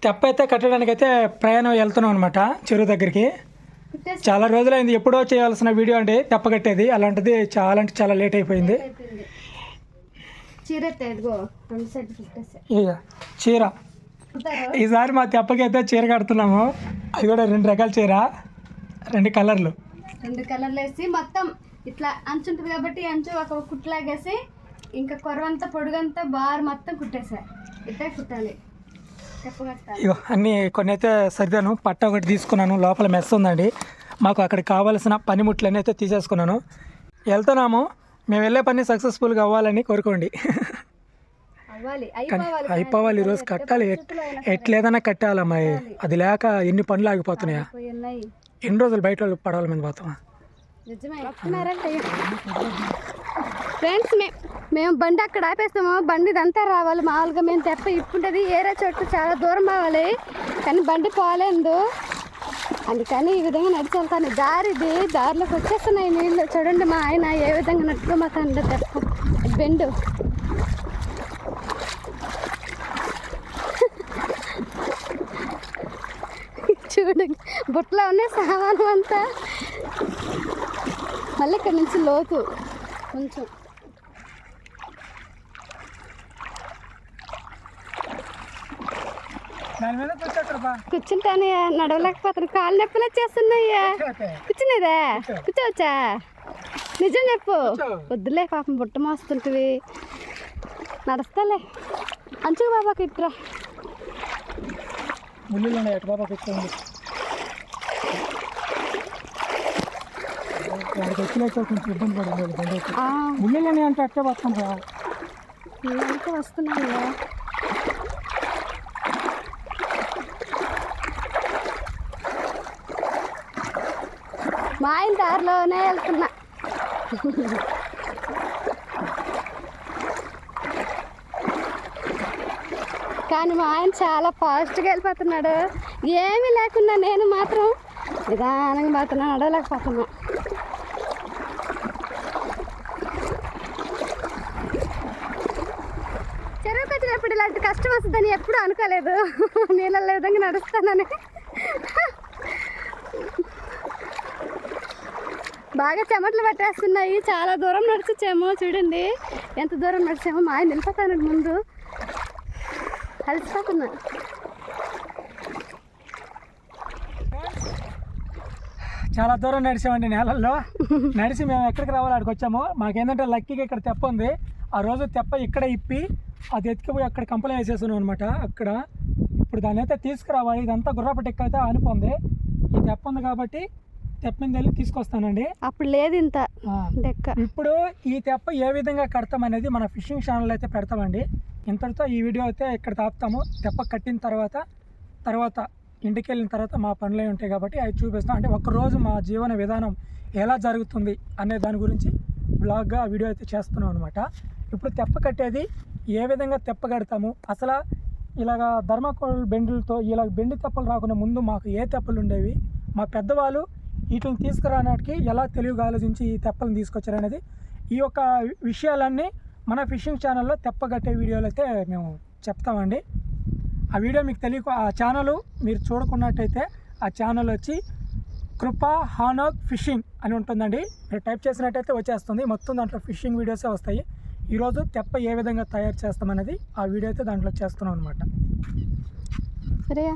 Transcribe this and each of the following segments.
తెప్ప అయితే కట్టడానికి అయితే ప్రయాణం వెళ్తున్నాం అనమాట చెరువు దగ్గరికి. చాలా రోజులైంది ఎప్పుడో చేయాల్సిన వీడియో అండి తెప్ప కట్టేది. అలాంటిది చాలా అంటే చాలా లేట్ అయిపోయింది. ఇక చీర ఈసారి మా తెప్పకి అయితే చీర కడుతున్నాము. అది కూడా 2 రకాల చీర, 2 కలర్లు వేసి మొత్తం ఇట్లా అంచు ఉంటుంది కాబట్టి అంచు ఒక కుట్లాగేసి ఇంకా కొరవంతా పొడుగంతా బార్ మొత్తం కుట్టేసాయి. ఇట్లా కుట్టాలి. ఇగో అన్నీ కొన్ని అయితే సర్దాను. పట్ట ఒకటి తీసుకున్నాను. లోపల మెస్ ఉందండి. మాకు అక్కడికి కావాల్సిన పనిముట్లన్నీ అయితే తీసేసుకున్నాను. వెళ్తున్నాము. మేము వెళ్ళే పని సక్సెస్ఫుల్గా అవ్వాలని కోరుకోండి. అయిపోవాలి. ఈరోజు కట్టాలి. ఎట్లేదన్నా కట్టాలమ్మా. అది లేక ఎన్ని పనులు ఆగిపోతున్నాయా. ఎన్ని రోజులు బయట వాళ్ళు పడవల మీద పోతామా. ఫ్రెండ్స్ మేము బండి అక్కడ ఆపేస్తాము. బండి ఇదంతా రావాలి. మామూలుగా మేము తెప్ప ఇప్పుంటుంది ఏరే చోటు చాలా దూరం పోవాలి, కానీ బండి పోలేదు. అందుకని ఈ విధంగా నడిచి వెళ్తాను. దారిలోకి వచ్చేస్తున్నాయి నీళ్ళు. చూడండి మా ఆయన ఏ విధంగా నడుచుకోమాకండి. తెప్ప బెండు చూడండి బుట్టలో ఉన్నాయి సామాను అంతా. మళ్ళీ ఇక్కడ నుంచి లోతు కొంచెం. కూర్చుంటాను, నడవలేకపోతాను. కాళ్ళు నొప్పులు వచ్చేస్తున్నాయ్యా. కూర్చునేదా? కూర్చోవచ్చా? నిజం చెప్పు. వద్దులే పాపం బుట్ట మోస్తుంటివి. నడుస్తాలే. అంచుకు బాబాకి ఇట్రా. ముళ్ళు అంటే అట్టే వస్తాను రా. నేనంటే వస్తున్నాను. మా ఆయన దారిలోనే వెళ్తున్నా. కానీ మా ఆయన చాలా ఫాస్ట్గా వెళ్ళిపోతున్నాడు. ఏమీ లేకుండా నేను మాత్రం నిదానంగా పోతున్నా, నడవలేకపోతున్నా. చెరువుకి వచ్చినప్పుడు ఇలాంటి కష్టం వస్తుందని ఎప్పుడూ అనుకోలేదు. నీళ్ళ విధంగా నడుస్తానని. బాగా చెమటలు పట్టేస్తున్నాయి. చాలా దూరం నడిచొచ్చాము. చూడండి ఎంత దూరం నడిచామో. మా ఆయన వెళ్ళిపోతాను ముందు. కలిసిపోతున్నా. చాలా దూరం నడిచామండి నేలల్లో. నడిచి మేము ఎక్కడికి రావాలి అక్కడికి వచ్చాము. మాకేంటంటే లక్కీగా ఇక్కడ తెప్ప ఉంది. ఆ రోజు తెప్ప ఇక్కడ ఇప్పి అది ఎత్తుకుపోయి అక్కడ కంపలు వేసేస్తున్నాం అనమాట. అక్కడ ఇప్పుడు దాన్ని అయితే తీసుకురావాలి. ఇదంతా గుర్రపు టెక్క అయితే ఆనిపోంది. ఈ తెప్ప ఉంది కాబట్టి తెప్ప మీద వెళ్ళి తీసుకొస్తానండి. అప్పుడు లేదు ఇంత డెక్క. ఇప్పుడు ఈ తెప్ప ఏ విధంగా కడతాం అనేది మన ఫిషింగ్ ఛానల్ అయితే పెడతామండి. ఇంతటితో ఈ వీడియో అయితే ఇక్కడ తాపుతాము. తెప్ప కట్టిన తర్వాత ఇంటికి వెళ్ళిన తర్వాత మా పనులే ఉంటాయి కాబట్టి అవి చూపిస్తాం. అంటే ఒకరోజు మా జీవన విధానం ఎలా జరుగుతుంది అనే దాని గురించి బ్లాగ్గా వీడియో అయితే చేస్తున్నాం అనమాట. ఇప్పుడు తెప్ప కట్టేది ఏ విధంగా తెప్ప కడతాము, అసలు ఇలాగ ధర్మకోల్ బెండులతో ఇలా బెండి తెప్పలు రాకుండా ముందు మాకు ఏ తెప్పలు ఉండేవి, మా పెద్దవాళ్ళు వీటిని తీసుకురావడానికి ఎలా తెలివిగా ఆలోచించి ఈ తెప్పలను తీసుకొచ్చారనేది ఈ యొక్క విషయాలన్నీ మన ఫిషింగ్ ఛానల్లో తెప్ప కట్టే వీడియోలు అయితే మేము చెప్తామండి. ఆ వీడియో మీకు తెలియక ఆ ఛానల్ మీరు చూడకున్నట్టయితే ఆ ఛానల్ వచ్చి కృపా హానాగ్ ఫిషింగ్ అని ఉంటుందండి. మీరు టైప్ చేసినట్టయితే వచ్చేస్తుంది. మొత్తం దాంట్లో ఫిషింగ్ వీడియోసే వస్తాయి. ఈరోజు తెప్ప ఏ విధంగా తయారు చేస్తామనేది ఆ వీడియో అయితే దాంట్లో చేస్తున్నాం అనమాట. సరే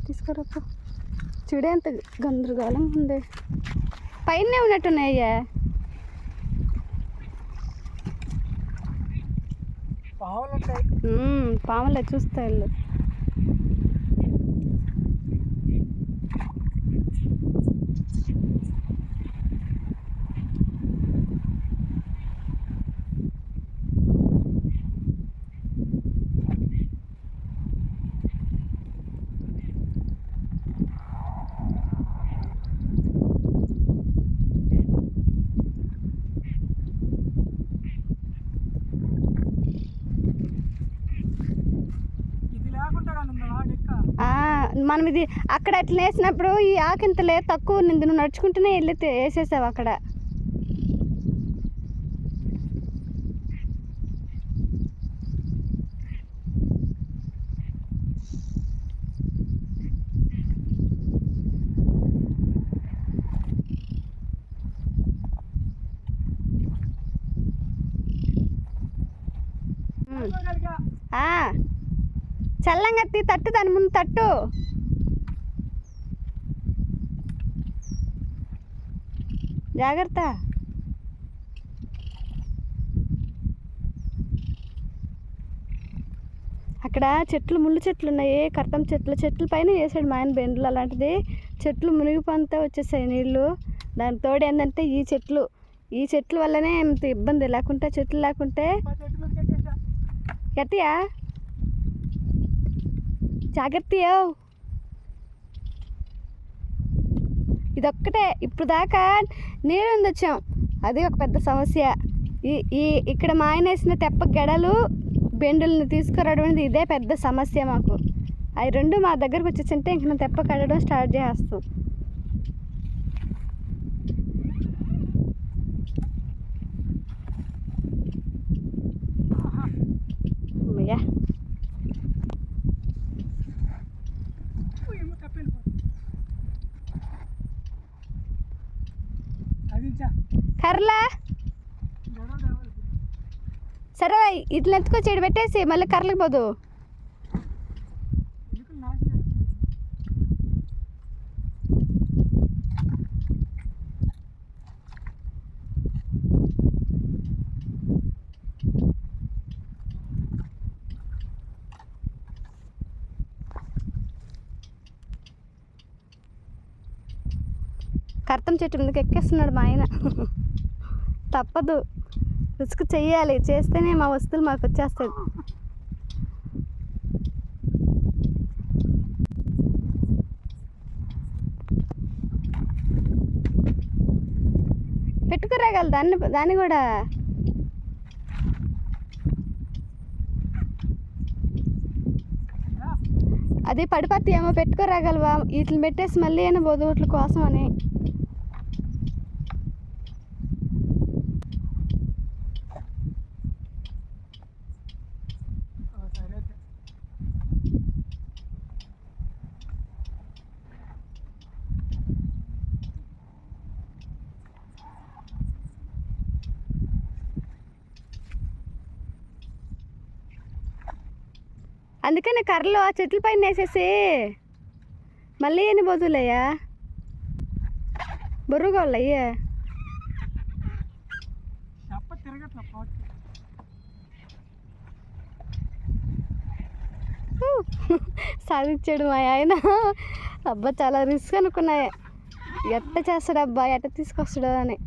తీసుకురా. చూడే అంత గందరగోళం ఉంది. పైన ఉన్నట్టున్నాయ్యా. పాములే చూస్తా వెళ్ళు. మనం ఇది అక్కడ అట్లా వేసినప్పుడు ఈ ఆకింతలే తక్కువ నింది. నువ్వు నడుచుకుంటూనే వెళ్ళి వేసేసావు అక్కడ. తెల్లంగా తట్టు, దాని ముందు తట్టు. జాగ్రత్త. అక్కడ చెట్లు, ముళ్ళు చెట్లు ఉన్నాయి, కర్తం చెట్ల పైన వేసాడు మా ఆయన బెండ్లు. అలాంటిది చెట్లు మునిగిపోతే వచ్చేసాయి నీళ్ళు. దాని తోడు ఏంటంటే ఈ చెట్లు వల్లనే ఇంత ఇబ్బంది. లేకుంటే చెట్లు లేకుంటే గట్టియా జాగ్రత్త. ఇదొక్కటే ఇప్పుడు దాకా నీళ్ళు వచ్చాం, అది ఒక పెద్ద సమస్య. ఇక్కడ మా ఆయన వేసిన తెప్ప గడలు బెండుల్ని తీసుకురావడం అనేది ఇదే పెద్ద సమస్య మాకు. అవి రెండు మా దగ్గరకు వచ్చేసింటే ఇంక మేము తెప్ప కడడం స్టార్ట్ చేస్తాం. అమ్మయ్యా, కర్లా సరే ఇట్లా ఎత్తుకొచ్చి ఇటు పెట్టేసి మళ్ళీ కర్రలకు పోదు. కర్తం చెట్టు మీదకి ఎక్కేస్తున్నాడు మా ఆయన. తప్పదు, రుచుకు చెయ్యాలి, చేస్తేనే మా వస్తువులు మాకు వచ్చేస్తుంది. పెట్టుకురాగల దాన్ని కూడా. అది పడిపోతే ఏమో పెట్టుకోరాగలవా, వీటిని పెట్టేసి మళ్ళీ అయినా పోదు వీటి కోసం అని. అందుకని కర్రలు ఆ చెట్ల పైన వేసేసి మళ్ళీ ఎన్ని బొద్దులయ్యా, బొర్రుగోళ్ళు అయ్యా. సాధించాడు మా ఆయన. అబ్బా చాలా రిస్క్ అనుకున్నా, ఎట్ట చేస్తాడు అబ్బా, ఎట్ట తీసుకొస్తాడు అని.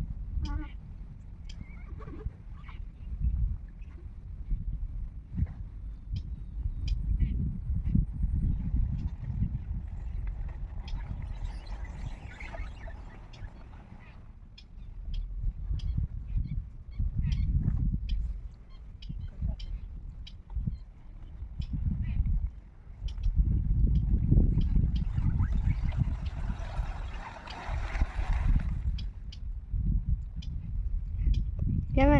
ఏమే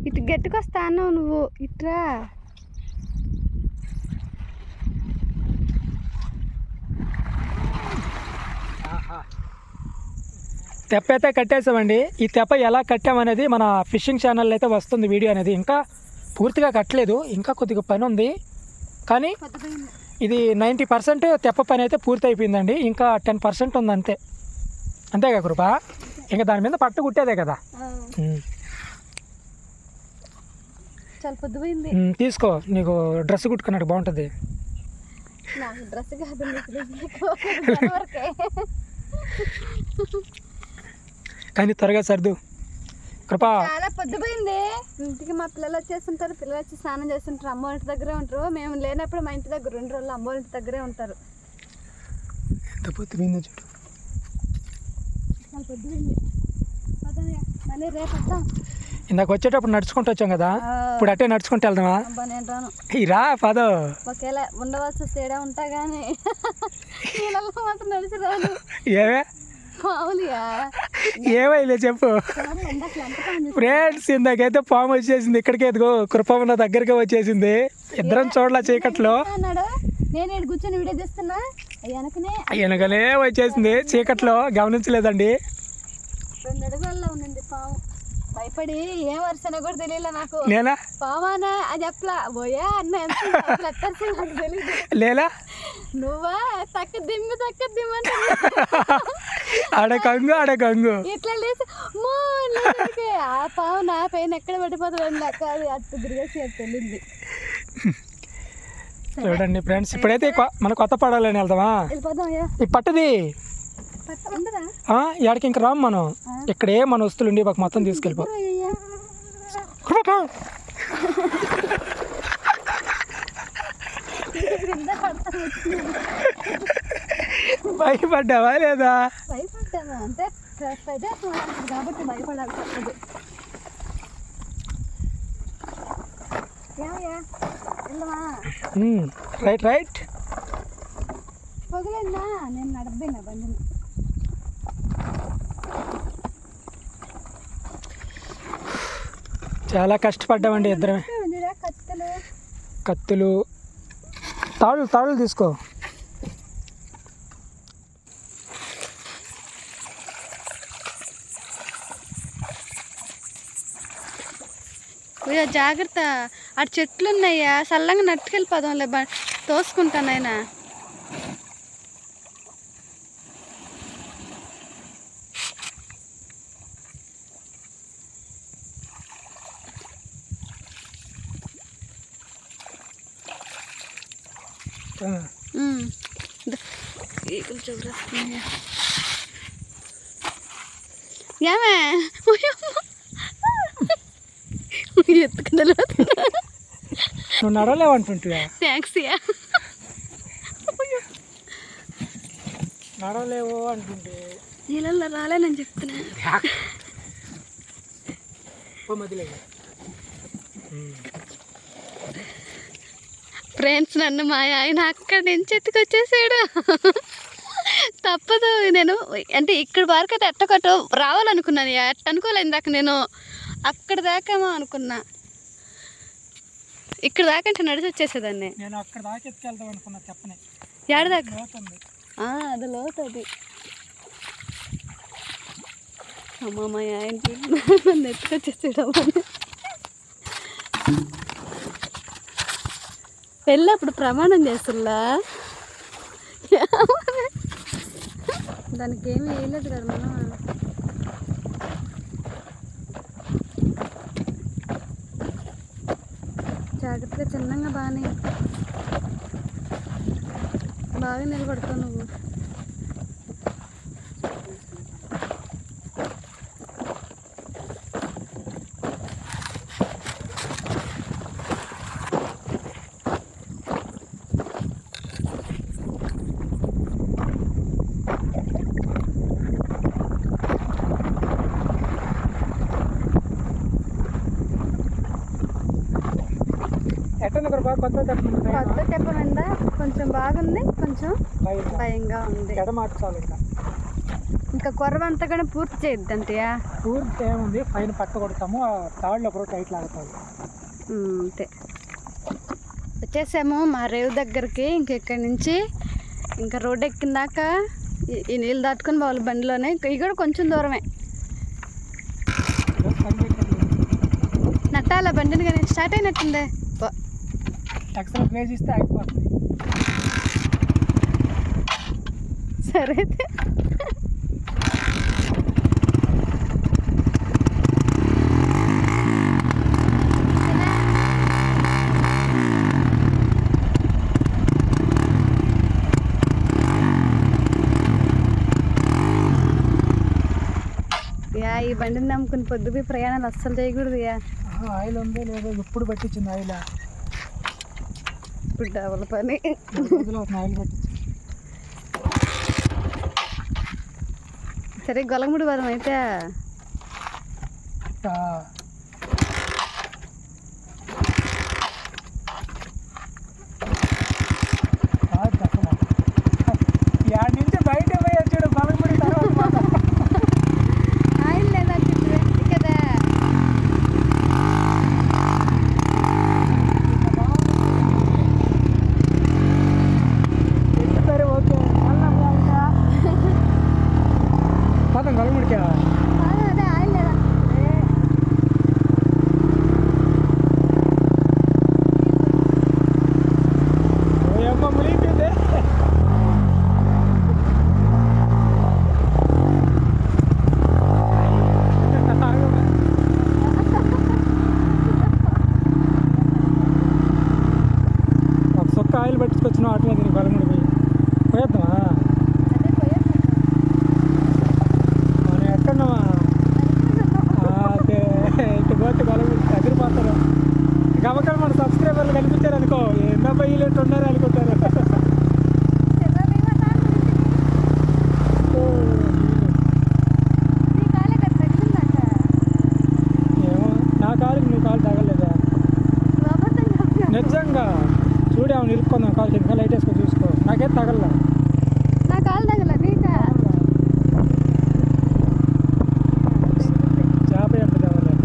ఇటు గట్టుకొస్తా అన్నావు నువ్వు, ఇట్రా. తెప్ప అయితే కట్టేసామండి. ఈ తెప్ప ఎలా కట్టామనేది మన ఫిషింగ్ ఛానల్ అయితే వస్తుంది వీడియో అనేది. ఇంకా పూర్తిగా కట్టలేదు, ఇంకా కొద్దిగా పని ఉంది. కానీ ఇది 90% తెప్ప పని అయితే పూర్తి అయిపోయిందండి. ఇంకా 10% ఉంది అంతే. అంతేగా కృప, ఇంకా దాని మీద పట్టు కుట్టేదే కదా. చాలా పొద్దుపోయింది. తీసుకో, నీకు డ్రెస్ కుట్టుకున్నట్టు బాగుంటుంది. డ్రెస్ కాదు, కానీ త్వరగా సర్దు కృప. చాలా పొద్దుపోయింది. ఇంటికి మా పిల్లలు వచ్చేస్తుంటారు, పిల్లలు వచ్చి స్నానం చేస్తుంటారు, అమ్మ ఇంటి దగ్గరే ఉంటారు. మేము లేనప్పుడు మా ఇంటి దగ్గర 2 రోజులు అమ్మ ఇంటి దగ్గరే ఉంటారు. ఎంత పొద్దుపోయిందో చూడు. చాలా పొద్దుపోయింది. మళ్ళీ రేపు వద్దాం. ఇందాక వచ్చేటప్పుడు నడుచుకుంటూ వచ్చాం కదా, ఇప్పుడు అట్టే నడుచుకుంటూ వెళ్దామా? నేను రాను. రా పదో. ఒకేలా ఉండవలసి తేడా ఉంటా కానీ మాత్రం నడిచి రాను. ఏవే మామూలుగా ఏమైలే చెప్పు. ఫ్రెండ్స్, ఇందాకైతే పాము వచ్చేసింది ఇక్కడికి, ఎదుగో కృపమ్మ దగ్గరకే వచ్చేసింది. ఇద్దరం చూడలా చీకట్లో. నేను కూర్చొని వీడియో తీస్తున్నా, వెనకనే వచ్చేసింది చీకట్లో, గమనించలేదండి. 2 అడుగుల్లో ఉండింది పాము. భయపడి ఏం వరుసనో కూడా తెలియలే నాకు. నేనా పావానా అని చెప్పలా పోయా అన్న ఎంత నాకు తెలియదు. లేలా నువ్వా తక్క దిమ్ము అంటే ఆడ కంగు ఇట్లా లేచి ఆ పావు నా పైన ఎక్కడ పడిపోతుంది నాకు అది అట్టు తిరిగేసి తెలియదు. చూడండి ఫ్రెండ్స్, ఇప్పుడైతే మన కొత్త పడాలని వెళ్దామా? ఈ పట్టది ఎక్కడికి ఇంక రాము మనం. ఇక్కడే మన వస్తువులు ఉండి మాకు మొత్తం తీసుకెళ్ళిపో. భయపడ్డావా లేదా? భయపడ్డాను అంటే కాబట్టి భయపడాలి తప్పదు. రైట్ పొగలేదా? నేను నడబినా బండిని. చాలా కష్టపడ్డామండి ఇద్దరమే. కత్తులు తాళ్ళు తీసుకో. జాగ్రత్త, అటు చెట్లు ఉన్నాయా, చల్లంగా నట్టుకెళ్ళిపోదాంలే, తోసుకుంటానైనా. ఏమే ఎత్తుకుందా? నువ్వు నడవలేవంటుంటివా? Thanks yeah. నడవలేవు అంటుంటే నీళ్ళల్లో రాలేనని చెప్తున్నా. ఫ్రెండ్స్, నన్ను మా ఆయన అక్కడి నుంచి ఎత్తుకొచ్చేసాడు. తప్పదు, నేను అంటే ఇక్కడ వరకు అయితే ఎట్టకట్టు రావాలనుకున్నాను. ఎట్ట అనుకోలేదు ఇందాక, నేను అక్కడ దాకామో అనుకున్నా. ఇక్కడ దాకా అంటే నడిచి వచ్చేసేదాన్ని. నేను అక్కడ దాకా ఎత్తుకెళ్దాం అనుకున్నా. చెప్పనే ఏడదాకా అది లోతుంది. అమ్మ మా ఆయన నన్ను ఎత్తుకొచ్చేసాడు. పెళ్ళప్పుడు ప్రమాణం చేస్తున్నా, దానికి ఏమీ వేయలేదు కదా మనం. జాగ్రత్తగా చిన్నగా బాగా నిలబడతావు నువ్వు. కొత్త తెప్ప మీద కొంచెం బాగుంది, కొంచెం భయంగా ఉంది. ఇంకా కొరవంతా కూడా పూర్తి చేయొద్దు అంతయా? పూర్తి ఏముంది, పైన పట్ట కొడతాము, తాళ్ళు ఒకరు టైట్ లాగుతాము అంతే. వచ్చేసాము మా రేవు దగ్గరికి. ఇంకెక్కడి నుంచి ఇంకా రోడ్డు ఎక్కిందాక ఈ నీళ్ళు దాటుకొని వాళ్ళ బండిలోనే. ఇవి కూడా కొంచెం దూరమే. నట్టాల బండిని కానీ స్టార్ట్ అయినట్టుందే. ఎక్స్ట్రా ప్లేస్ ఇస్తే అయిపోతుంది. సరే అయితే ఈ బండిని నమ్ముకుని పొద్దుపోయి ప్రయాణాలు అస్సలు చేయకూడదు. ఆయిల్ ఉందో లేదో ఎప్పుడు పట్టించింది ఆయిల్? ఇప్పుడు డబుల్ పని. ఆయిల్ పట్టించింది. సరే గొలగముడి పదం అయితే అమ్మ మునిగిపోయింది. ఒక సొక్క ఆయిల్ పట్టుకొచ్చిన ఆటో దీనికి బలముడి పోయి పోయేద్దామా? మనం ఎక్కడున్నామా? అదే ఇటు పోతే బలముడి ఎదిరిపోతారు. గమకలు మన సబ్స్క్రైబర్లు కనిపించారు అనుకో, ఎన్నో బయలుదేరి ఉన్నారు అనుకుంటారు. ఏమో నా కాలుకి నువ్వు కాలు తగలేదా? నిజంగా చూడేమో నిలుపుకుందాం కాలు ఇంకా లైట్ వేసుకొని చూసుకో. నాకేం తగలలా. నా కాలు తగల నీకా? చేప ఎంత తగలే.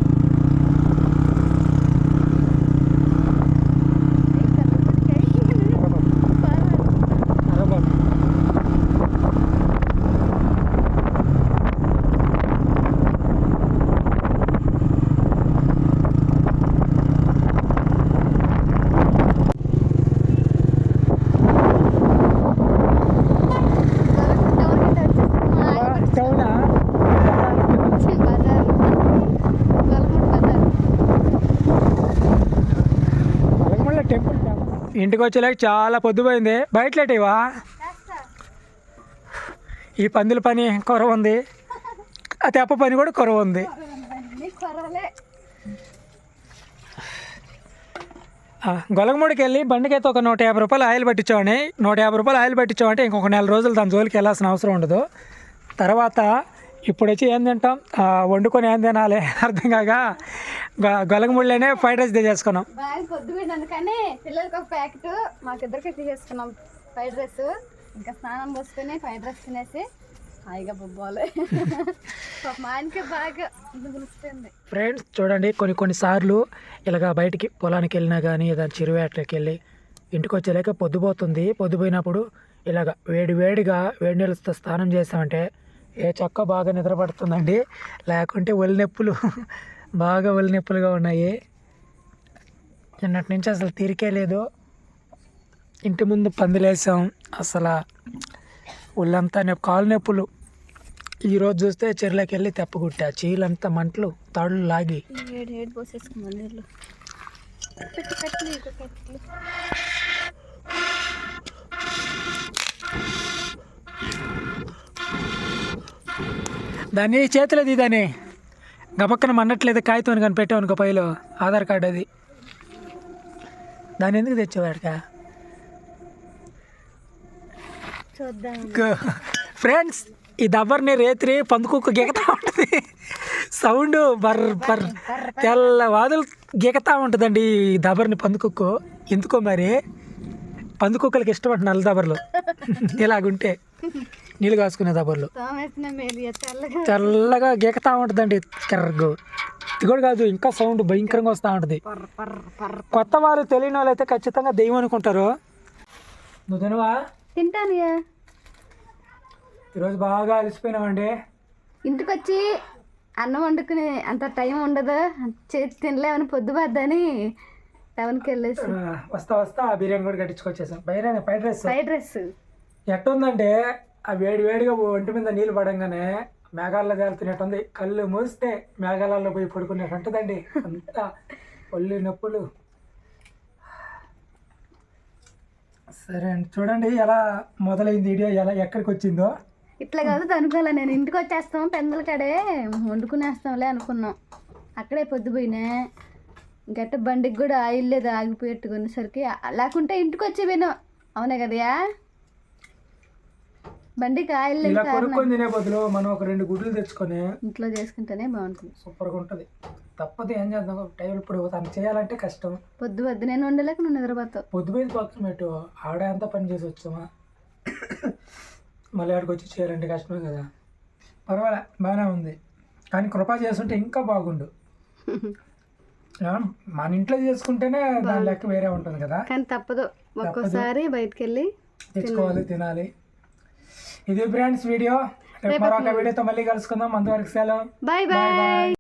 అవునా? అలగమల్ల టెంపుల్ ఇంటికి వచ్చేలాగా చాలా పొద్దుపోయింది. బయటలేటివా? ఈ పందుల పని కొరవ ఉంది, ఆ తెప్ప పని కూడా కొరవ ఉంది. గొలగముడికి వెళ్ళి బండికైతే ఒక 150 రూపాయలు ఆయిల్ పట్టించామని. 150 రూపాయలు ఆయిల్ పట్టించామంటే ఇంకొక 4 రోజులు దాని జోలికి వెళ్ళాల్సిన అవసరం ఉండదు. తర్వాత ఇప్పుడు వచ్చి ఏం తింటాం, వండుకొని ఏం తినాలి అర్థం కాక గొలగముడిలోనే ఫ్రైడ్ రైస్ తెచ్చేసుకున్నాం. బాగా పొద్దుపోయింది అందుకని పిల్లలకి ఒక ప్యాకెట్ మాకిద్దరికి తీసేసుకున్నాం ఫ్రైడ్ రైస్. ఇంకా స్నానం పోసుకొని ఫ్రైడ్ రైస్ తినేసి హాయిగా బొబ్బాలి. మా ఆయనకి బాగా పిలుస్తుంది. ఫ్రెండ్స్ చూడండి, కొన్నిసార్లు ఇలాగ బయటికి పొలానికి వెళ్ళినా కానీ ఏదైనా చెరువేటకి వెళ్ళి ఇంటికి వచ్చేలాక పొద్దుపోతుంది. పొద్దుపోయినప్పుడు ఇలాగ వేడిగా వేడి నీళ్ళతో స్నానం చేస్తామంటే ఏ చక్క బాగా నిద్రపడుతుందండి. లేకుంటే ఒళ్ళు నొప్పులు బాగా ఒళ్ళు నొప్పులుగా ఉన్నాయి. నిన్నటి నుంచి అసలు తీరికే లేదు. ఇంటి ముందు పందిలేసాం, అసలు ఒళ్ళంతా కాలు నొప్పులు. ఈరోజు చూస్తే చెరువులోకి వెళ్ళి తెప్పగుట్టా, చీలంతా మంటలు, తాళ్ళు లాగి. ఏడు పోసేసుకున్నాను నీళ్ళు. దాన్ని చేతిలో దాన్ని గబక్కన మన్నట్లేదు. కాగితం కానీ పెట్టామనుకో పైలో ఆధార్ కార్డు అది. దాన్ని ఎందుకు తెచ్చేవాడికా? చూద్దాం ఫ్రెండ్స్, ఈ దబ్బర్ని రేత్రి పందుకుక్క గీకతా ఉంటుంది. సౌండ్ బర్ తెల్లవాదులు గీకతా ఉంటుందండి ఈ దబ్బర్ని పందుకుక్కు. ఎందుకో మరి పందుకుక్కలకి ఇష్టపడి నల్ల దబ్బర్లు ఇలాగుంటే నీళ్ళు కాసుకునే దబ్బర్లు తెల్లగా గీకతా ఉంటుందండి. కర్రగు ఇది కూడా కాదు, ఇంకా సౌండ్ భయంకరంగా వస్తూ ఉంటుంది. కొత్త వాళ్ళు తెలియని వాళ్ళు అయితే ఖచ్చితంగా దెయ్యం అనుకుంటారు. నువ్వు తినవా? తింటాను. ఈరోజు బాగా అలసిపోయినామండి. ఇంటికి వచ్చి అన్నం వండుకునే అంత టైం ఉండదు, తినలేమని పొద్దుపోద్దని టౌన్కి వెళ్ళేసి వస్తా బిర్యానీ కూడా కట్టించుకొచ్చేసాం. బిర్యానీ ఫ్రైడ్ రైస్ ఎట్టుందంటే ఆ వేడిగా ఒంటి మీద నీళ్ళు పడంగానే మేఘాల్లో తేలుతున్నట్టుంది. కళ్ళు మూస్తే మేఘాలలో పోయి పడుకునేట్టు ఉంటుందండి. అంతా ఒళ్ళు నొప్పులు. సరే అండి, చూడండి ఎలా మొదలైంది వీడియో, ఎక్కడికి వచ్చిందో. ఇట్లా కాదు అనుకోలే, నేను ఇంటికి వచ్చేస్తాం పెందల కాడే వండుకునేస్తాంలే అనుకున్నాం. అక్కడే పొద్దుపోయినా గట్ట బండికి కూడా ఆయిల్ లేదు, ఆగిపోయేట్టుకునేసరికి. లేకుంటే ఇంటికి వచ్చి విను. అవునే కదా, బండికి ఆయిల్ లేదు. కొనుక్కొని తినే బదులు మనం ఒక 2 గుడ్లు తెచ్చుకొని ఇంట్లో చేసుకుంటేనే బాగుంటుంది, సూపర్గా ఉంటుంది. తప్పదు, ఏం చేద్దాం, టైం ఇప్పుడు తను చేయాలంటే కష్టం. పొద్దు నేను వండలేక నువ్వు నిద్రపోతావు. పొద్దుపోయింది పక్కన పెట్టు, ఆడే అంతా పని చేసి వచ్చామా, మళ్ళీ ఆడికి వచ్చి చేయాలంటే కష్టమే కదా. పర్వాలే, బాగానే ఉంది. కానీ కృపా చేస్తుంటే ఇంకా బాగుండు. మన ఇంట్లో చేసుకుంటేనే దాని లెక్క వేరే ఉంటుంది కదా. కానీ తప్పదు, ఒక్కోసారి బయటకు వెళ్ళి తెచ్చుకోవాలి, తినాలి. ఇది ఫ్రెండ్స్ వీడియో. మరొక వీడియోతో మళ్ళీ కలుసుకుందాం. అంతవరకు సెలవు. Bye bye.